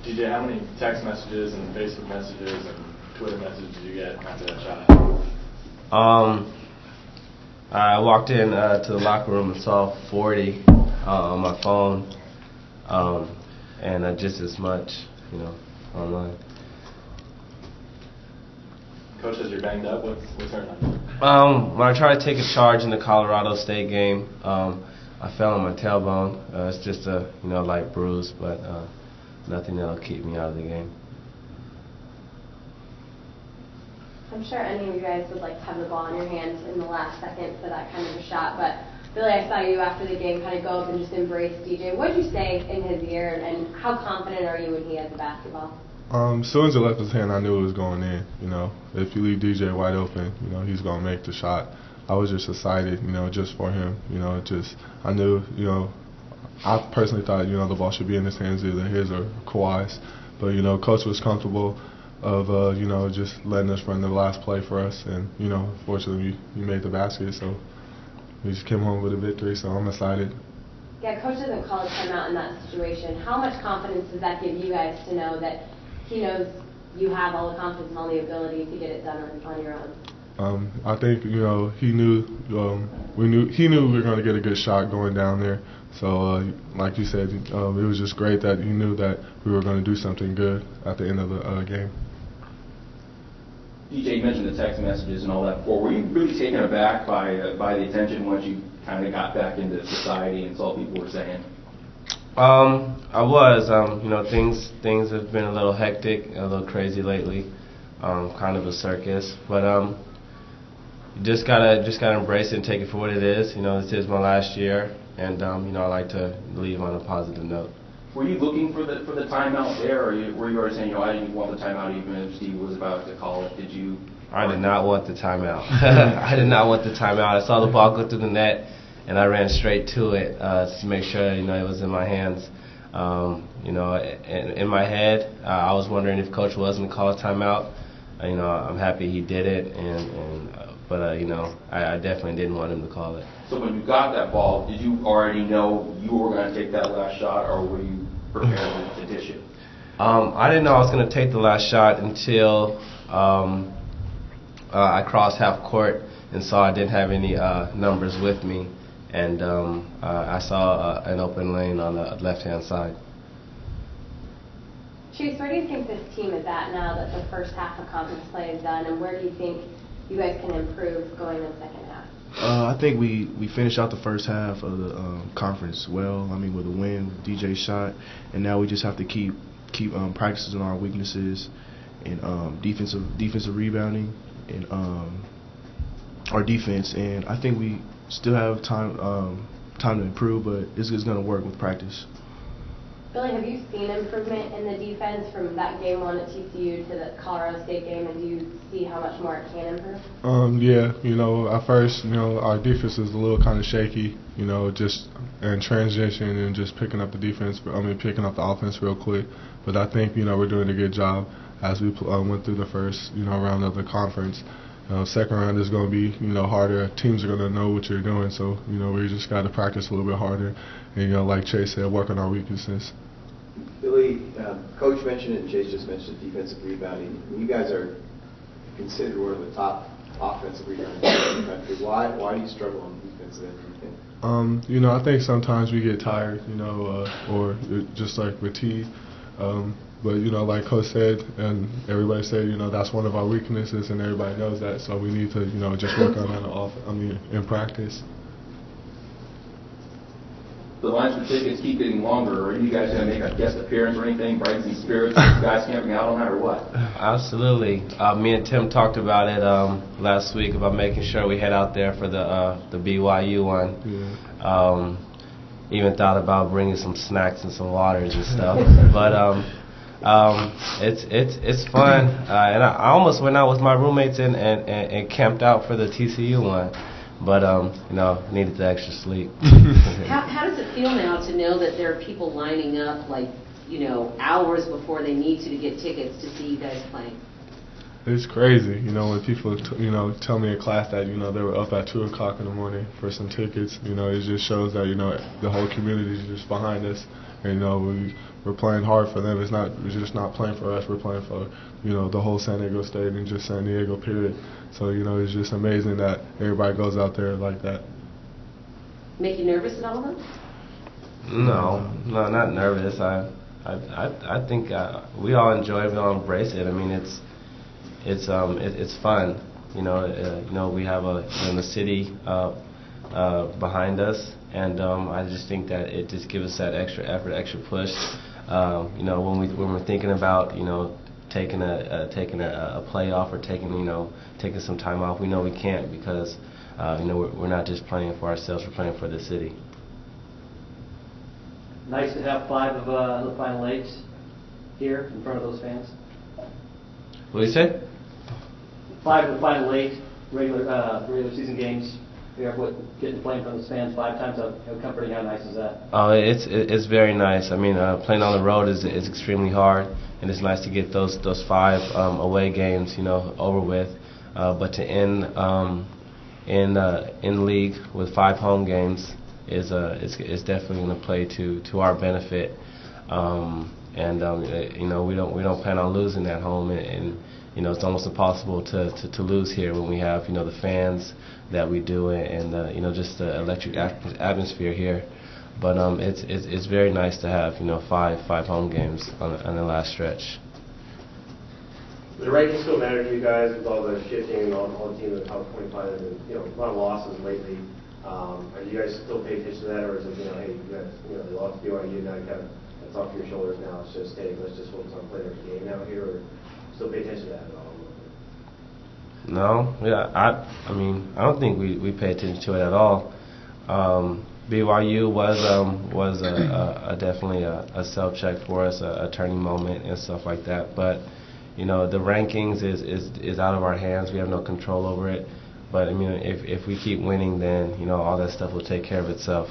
DJ, how many text messages and Facebook messages and Twitter messages did you get after that shot? I walked in to the locker room and saw 40 on my phone, and just as much, online. Coach says you're banged up. What's hurting? When I tried to take a charge in the Colorado State game, I fell on my tailbone. It's just a light bruise, but nothing that'll keep me out of the game. I'm sure any of you guys would like to have the ball in your hands in the last second for that kind of a shot, but Billy, I saw you after the game kind of go up and just embrace DJ. What did you say in his ear, and how confident are you when he has the basketball? As soon as it left his hand, I knew it was going in. If you leave DJ wide open, he's going to make the shot. I was just excited, just for him. I knew, I personally thought, the ball should be in his hands, either his or Kawhi's. But, Coach was comfortable of, just letting us run the last play for us. And, fortunately, we made the basket, so we just came home with a victory, so I'm excited. Yeah, Coach doesn't call a timeout in that situation. How much confidence does that give you guys to know that he knows you have all the confidence and all the ability to get it done on your own? I think he knew he knew we were going to get a good shot going down there. So like you said, it was just great that he knew that we were going to do something good at the end of the game. DJ, you mentioned the text messages and all that before. Were you really taken aback by the attention once you kind of got back into society and saw what people were saying? I was. Things have been a little hectic, a little crazy lately. Kind of a circus, but you just gotta embrace it and take it for what it is. This is my last year, and I like to leave on a positive note. Were you looking for the timeout there, or were you already saying, I didn't want the timeout even if Steve was about to call it? Did you? I did not want the timeout. I did not want the timeout. I saw the ball go through the net, and I ran straight to it to make sure it was in my hands. In my head, I was wondering if Coach was going to call a timeout. I'm happy he did it, but I definitely didn't want him to call it. So when you got that ball, did you already know you were going to take that last shot, or were you prepared to dish it? I didn't know I was going to take the last shot until I crossed half court and saw I didn't have any numbers with me, and I saw an open lane on the left-hand side. Chase, where do you think this team is at now that the first half of conference play is done, and where do you think you guys can improve going in the second half? I think we finished out the first half of the conference well. With a win, with DJ's shot, and now we just have to keep practicing our weaknesses and defensive rebounding and our defense. And I think we still have time to improve, but it's going to work with practice. Billy, have you seen improvement in the defense from that game one at TCU to the Colorado State game, and do you see how much more it can improve? Yeah, at first, our defense is a little kind of shaky, just in transition and just picking up the defense, picking up the offense real quick. But I think, we're doing a good job as we went through the first, round of the conference. Second round is going to be, harder. Teams are going to know what you're doing, so, we just got to practice a little bit harder. And, like Chase said, work on our weaknesses. Billy, Coach mentioned it and Chase just mentioned defensive rebounding. You guys are considered one of the top offensive rebounders in the country. Why do you struggle on defense then, do you think? I think sometimes we get tired, or just like fatigue. But, like Coach said, and everybody said, that's one of our weaknesses, and everybody knows that. So we need to, just work on that in practice. The lines for tickets keep getting longer. Are you guys going to make a guest appearance or anything, brighten some spirits, you guys camping out on that, or what? Absolutely. Me and Tim talked about it last week about making sure we head out there for the BYU one. Yeah. Even thought about bringing some snacks and some waters and stuff. But it's fun. And I almost went out with my roommates and camped out for the TCU one. But, needed the extra sleep. How does it feel now to know that there are people lining up, hours before they need to get tickets to see you guys play? It's crazy, you know, when people, you know, tell me in class that, you know, they were up at 2 o'clock in the morning for some tickets. You know, it just shows that, you know, the whole community is just behind us. And, you know, we're playing hard for them. We're just not playing for us. We're playing for, you know, the whole San Diego State and just San Diego, period. So, you know, it's just amazing that everybody goes out there like that. Make you nervous at all, though? No, not nervous. I think we all enjoy it. We all embrace it. I mean, it's fun. You know, we have the city behind us, and I just think that it just gives us that extra effort, extra push. You know, when we're thinking about, you know, taking a playoff or taking some time off, we know we can't because you know, we're not just playing for ourselves. We're playing for the city. Nice to have 5 of the Final Eights here in front of those fans. What do you say? 5 of the Final 8 regular season games. Getting to play in front of those fans 5 times. How comforting, how nice is that? Oh, it's very nice. I mean, playing on the road is extremely hard, and it's nice to get those 5 away games, you know, over with. But to end in league with 5 home games is definitely going to play to our benefit. You know, we don't plan on losing at home, and you know, it's almost impossible to lose here when we have, you know, the fans that we do and you know, just the electric atmosphere here. But it's very nice to have, you know, 5 home games on the last stretch. Does the rankings still matter to you guys with all the shifting and all the teams in the top 25 and, you know, a lot of losses lately? Are you guys still pay attention to that, or is it, you know, hey, you guys, you know, they lost to BYU, now you kind of, it's off your shoulders now, it's just, hey, let's just focus on playing every game now here, or still pay attention to that at all? No, yeah, I mean, I don't think we pay attention to it at all. BYU was definitely a self-check for us, a turning moment and stuff like that. But you know, the rankings is out of our hands. We have no control over it. But I mean, if we keep winning, then you know, all that stuff will take care of itself.